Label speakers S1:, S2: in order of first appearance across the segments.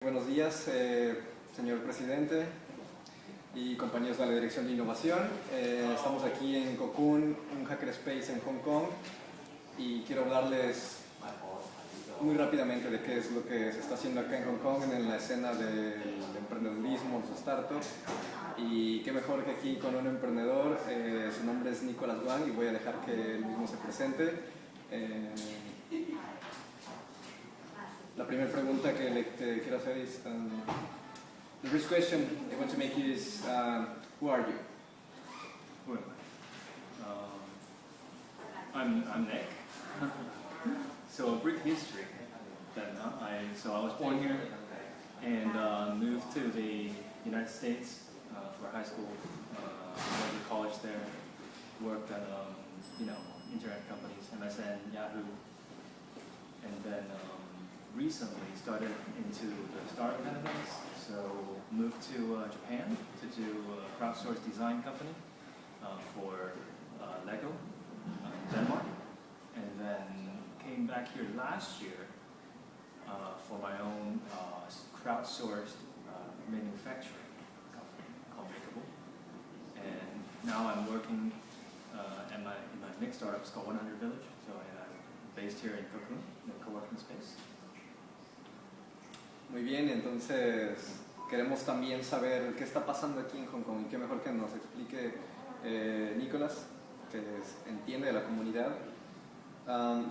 S1: Buenos días, señor presidente y compañeros de la Dirección de Innovación. Estamos aquí en CoCoon Hackerspace en Hong Kong y quiero hablarles muy rápidamente de qué es lo que se está haciendo acá en Hong Kong en la escena del emprendedurismo, los startups. Y qué mejor que aquí con un emprendedor. Su nombre es Nicholas Wang y voy a dejar que él mismo se presente. La primera pregunta que quiero hacer es, the first question I want to make you is, who are you?
S2: Who am I? I'm Nick. So a brief history. Then I was born here and moved to the United States for high school. Went to college there. Worked at internet companies, MSN, Yahoo, and then recently started into the startup kind of things. So moved to Japan to do a crowdsourced design company for Lego in Denmark, and then came back here last year for my own crowdsourced manufacturing company called Makeable. And now I'm working in my next startup. It's called 100 Village. So I'm based here in CoCoon, the co-working space.
S1: Muy bien, entonces queremos también saber qué está pasando aquí en Hong Kong y qué mejor que nos explique Nicholas, que entiende de la comunidad.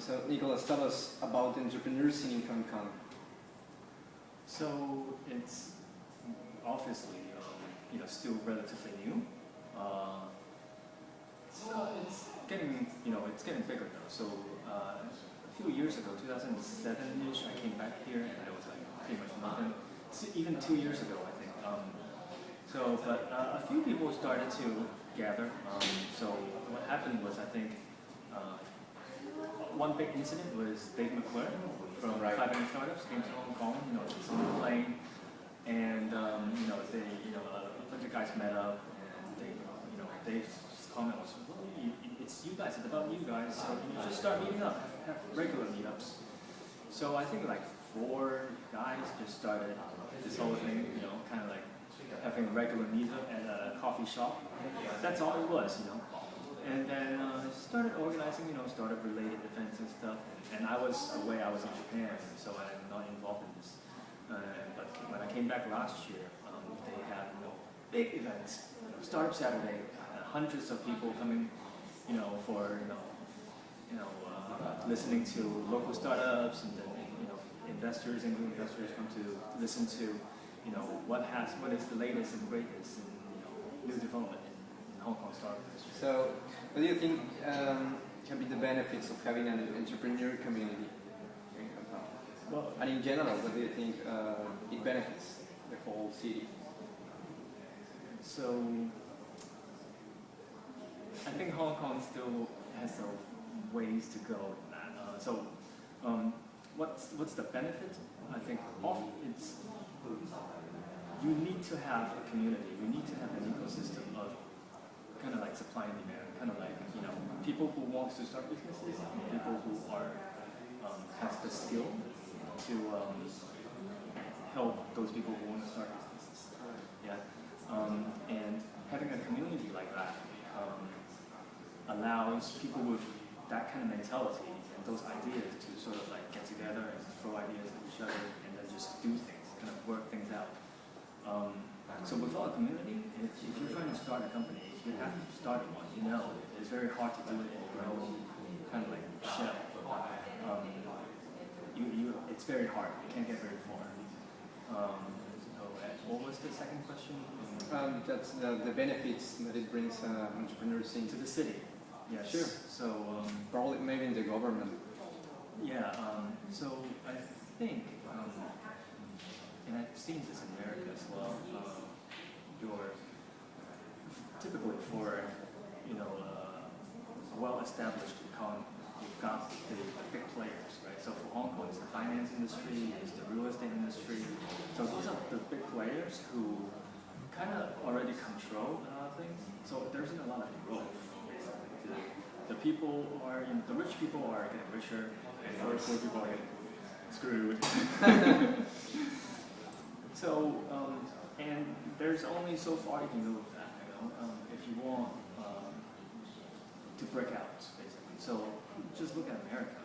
S1: So Nicholas, tell us about the entrepreneurs in Hong Kong.
S2: So it's obviously still relatively new. It's getting bigger though. So a few years ago, 2007-ish, I came back here and I was like pretty much nothing. Even 2 years ago, I think. But a few people started to gather. So what happened was, I think, one big incident was Dave McClure from 500 Startups came to Hong Kong, it's on a plane, and a bunch of guys met up, and Dave's comment was, well, it's you guys, it's about you guys, so you should start meeting up, have regular meetups. So I think like 4 guys just started this whole thing, kind of like having a regular meetup at a coffee shop. That's all it was, And then started organizing, startup-related events and stuff. And I was away, I was in Japan, so I'm not involved in this. But when I came back last year, they had big events, Startup Saturday, hundreds of people coming, for listening to local startups, and then investors, angel investors come to listen to, what is the latest and greatest in new development in Hong Kong startup industry.
S1: So, what do you think can be the benefits of having an entrepreneur community in Hong Kong?
S2: Well,
S1: and in general, what do you think it benefits the whole city?
S2: So, I think Hong Kong still has some ways to go in that. What's the benefit? I think it's you need to have a community. You need to have an ecosystem of kind of like supply and demand, kind of like people who want to start businesses, people who are has the skill to help those people who want to start businesses. Yeah, and having a community like that allows people with that kind of mentality and those ideas to sort of like get together and throw ideas at each other and then just do things, kind of work things out. So without a community, if you're trying to start a company, if you have to start one, it's very hard to do it in your own kind of like shell. It's very hard. You can't get very far. What was the second question?
S1: That's the benefits that it brings entrepreneurs into
S2: To the city. Yes.
S1: Sure.
S2: So
S1: probably maybe in the government.
S2: Yeah. So I think, and I've seen this in America as well. Typically for a well-established economy, you've got the big players, right? So for Hong Kong, it's the finance industry, it's the real estate industry. So those are the big players who kind of already control a lot of things. So there isn't a lot of growth. The people are, the rich people are getting richer, and the poor people are getting screwed. And there's only so far you can go with that, if you want to break out, basically. So just look at America.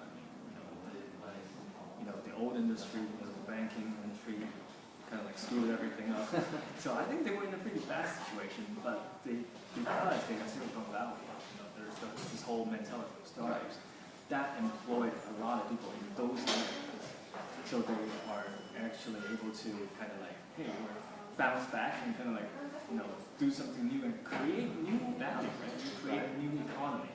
S2: The old industry, the banking industry, kind of like screwed everything up. So I think they were in a pretty bad situation, but because they have Silicon Valley, there's this whole mentality of startups that employed a lot of people in those areas. So they are actually able to kind of like, hey, bounce back and kind of like, do something new and create new value, right? Create a new economy.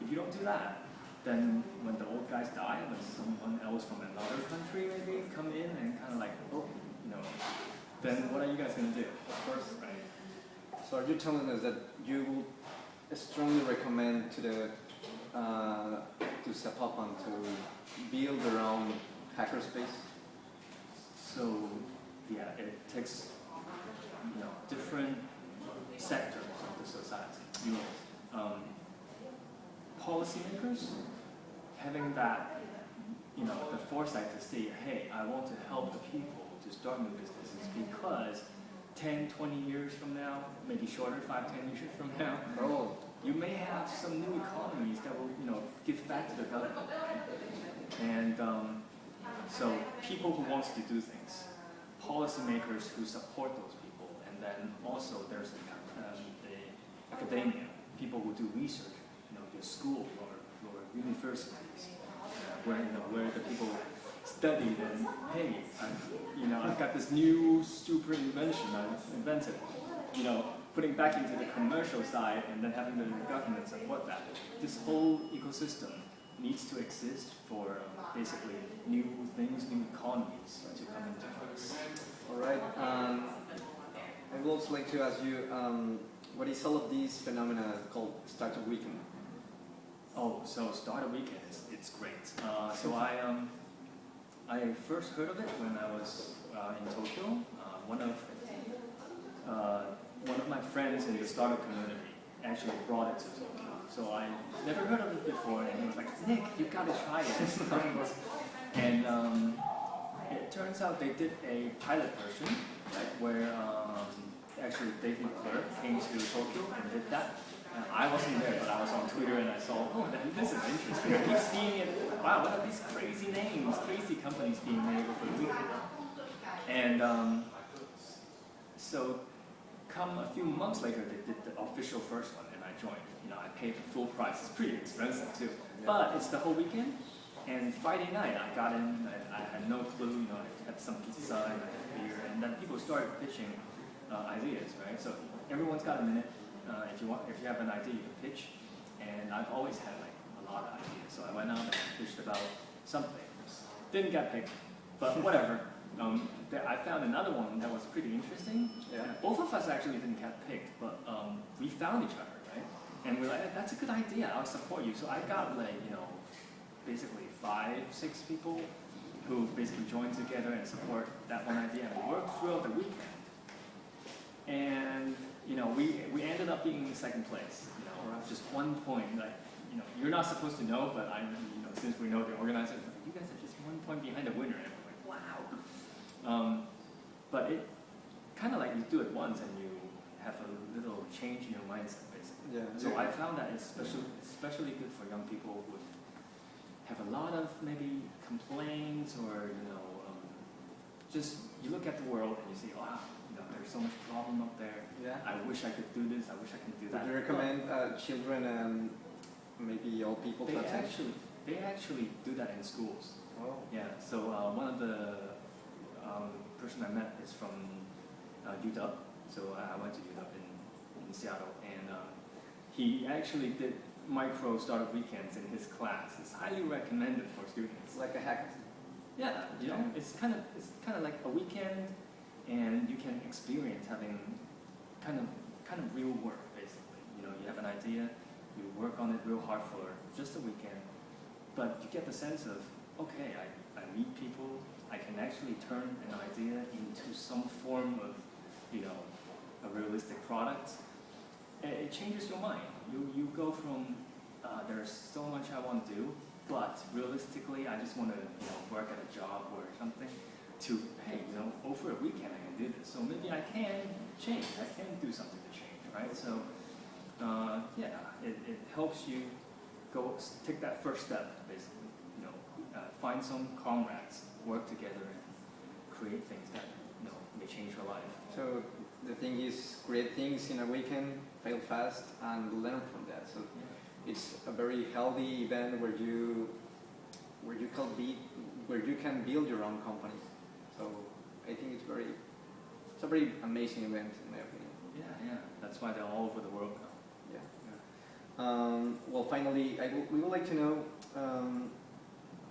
S2: If you don't do that, then when the old guys die, when someone else from another country maybe come in and kind of like, then what are you guys going to do? Of course, right?
S1: So are you telling us that you would strongly recommend to Zapopan to build their own hackerspace?
S2: So yeah, it takes different sectors of the society. Policymakers having that the foresight to see, hey, I want to help the people to start new businesses because 10, 20 years from now, maybe shorter, 5, 10 years from now, you may have some new economies that will give back to the government. And so people who want to do things, policymakers who support those people, and then also there's the academia, people who do research, the school or universities, where the people study and hey, I've got this new super invention I've invented, putting back into the commercial side and then having the government support that. This whole ecosystem needs to exist for basically new things, new economies to come into place.
S1: All right. I would also like to ask you, what is all of these phenomena called Startup Weekend?
S2: Oh, so Startup Weekend, it's great. So I first heard of it when I was in Tokyo. One of my friends in the startup community actually brought it to Tokyo. So I never heard of it before, and he was like, Nick, you gotta try it. And it turns out they did a pilot version, right, where actually Dave McClure came to Tokyo and did that. I wasn't there, but I was on Twitter and I saw, this is interesting. I keep seeing it, wow, what are these crazy names, crazy companies being made over the weekend. And so come a few months later, they did the official first one and I joined. I paid the full price. It's pretty expensive too. But it's the whole weekend. And Friday night, I got in, I had no clue, I had some pizza and I had beer. And then people started pitching ideas, right? So everyone's got a minute. If you have an idea, you can pitch. And I've always had a lot of ideas. So I went out and pitched about something. Didn't get picked, but whatever. I found another one that was pretty interesting. Yeah. Both of us actually didn't get picked, but we found each other, right? And we're like, that's a good idea, I'll support you. So I got basically 5, 6 people who basically joined together and support that one idea. And we worked throughout the weekend. And we ended up being in second place. Just 1 point. You're not supposed to know, but since we know the organizers, you guys are just 1 point behind the winner. And we're like, wow. But it kind of like you do it once and you have a little change in your mindset, basically. Yeah. So I found that it's especially good for young people who have a lot of maybe complaints or just you look at the world and you see, wow, there's so much problem up there. Yeah. I wish I could do this. I wish I could do that.
S1: Would you recommend children and maybe old people?
S2: They actually do that in schools. Oh. Yeah. So one of the person I met is from UW. So I went to UW in Seattle, and he actually did micro startup weekends in his class. It's highly recommended for students.
S1: Like a hackathon.
S2: Yeah, it's kind of like a weekend, and you can experience having kind of real work basically. You have an idea, you work on it real hard for just a weekend, but you get the sense of okay, I meet people, I can actually turn an idea into some form of a realistic product. It changes your mind. You go from there's so much I want to do, but realistically I just want to work at a job or something. to, hey, over a weekend I can do this, so maybe I can change, I can do something to change, right? So, it helps you take that first step, basically, find some comrades, work together, and create things that, may change your life.
S1: So the thing is, create things in a weekend, fail fast, and learn from that. So it's a very healthy event where you can build your own company. So I think it's a very amazing event in my opinion.
S2: Yeah. That's why they're all over the world now.
S1: Yeah. Well, finally, we would like to know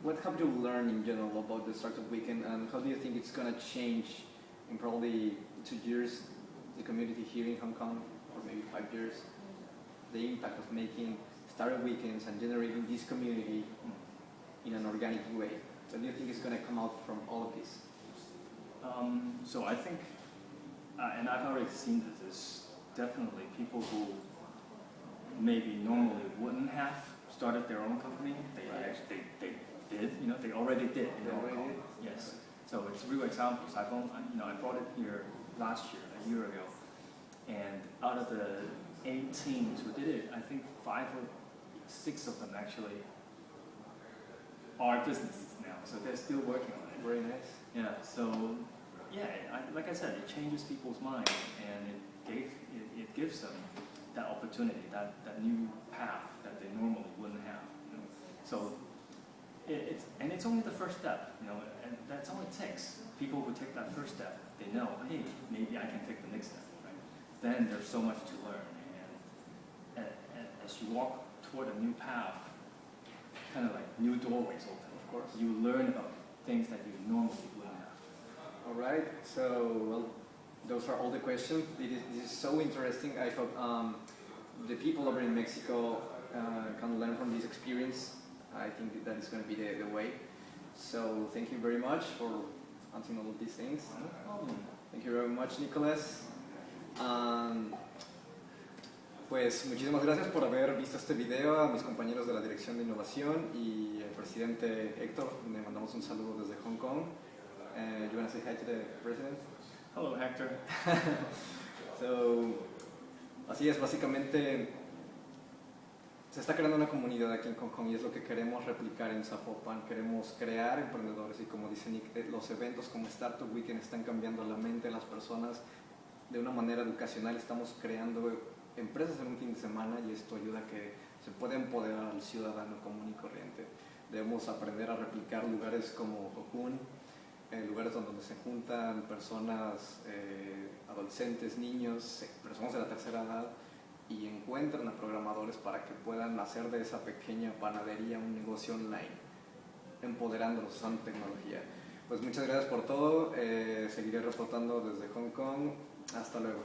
S1: what have you learned in general about the Startup Weekend, and how do you think it's going to change in probably 2 years the community here in Hong Kong, or maybe 5 years? The impact of making Startup Weekends and generating this community in an organic way. What do you think is going to come out from all of this?
S2: So I think, and I've already seen this, is definitely people who maybe normally wouldn't have started their own company, they did, they already did in Hong Kong. Yes. So it's real examples. I brought it here last year, a year ago, and out of the 8 teams who did it, I think 5 or 6 of them actually are businesses now. So they're still working on it.
S1: Very nice.
S2: Yeah. So like I said, it changes people's minds, and it gives them that opportunity, that new path that they normally wouldn't have. So it's only the first step, and that's all it takes. People who take that first step, they know, hey, maybe I can take the next step. Right? Then there's so much to learn, and as you walk toward a new path, kind of like new doorways open.
S1: Of course.
S2: You learn about things that you normally wouldn't have.
S1: All right. So those are all the questions. This is so interesting. I hope the people over in Mexico can learn from this experience. I think that is going to be the way. So thank you very much for answering all of these things.
S2: No problem.
S1: Thank you very much, Nicholas. Pues muchísimas gracias por haber visto este video, a mis compañeros de la Dirección de Innovación y al presidente Héctor. Le mandamos un saludo desde Hong Kong. You want to say hi to the president?
S2: Hello, Hector.
S1: So, así es, básicamente se está creando una comunidad aquí en Hong Kong y es lo que queremos replicar en Zapopan. Queremos crear emprendedores y, como dice Nick, los eventos como Startup Weekend están cambiando la mente de las personas de una manera educacional. Estamos creando empresas en un fin de semana y esto ayuda a que se pueda empoderar al ciudadano común y corriente. Debemos aprender a replicar lugares como CoCoon, lugares donde se juntan personas, adolescentes, niños, personas de la tercera edad, y encuentran a programadores para que puedan hacer de esa pequeña panadería un negocio online, empoderándolos usando tecnología. Pues muchas gracias por todo, seguiré reportando desde Hong Kong. Hasta luego.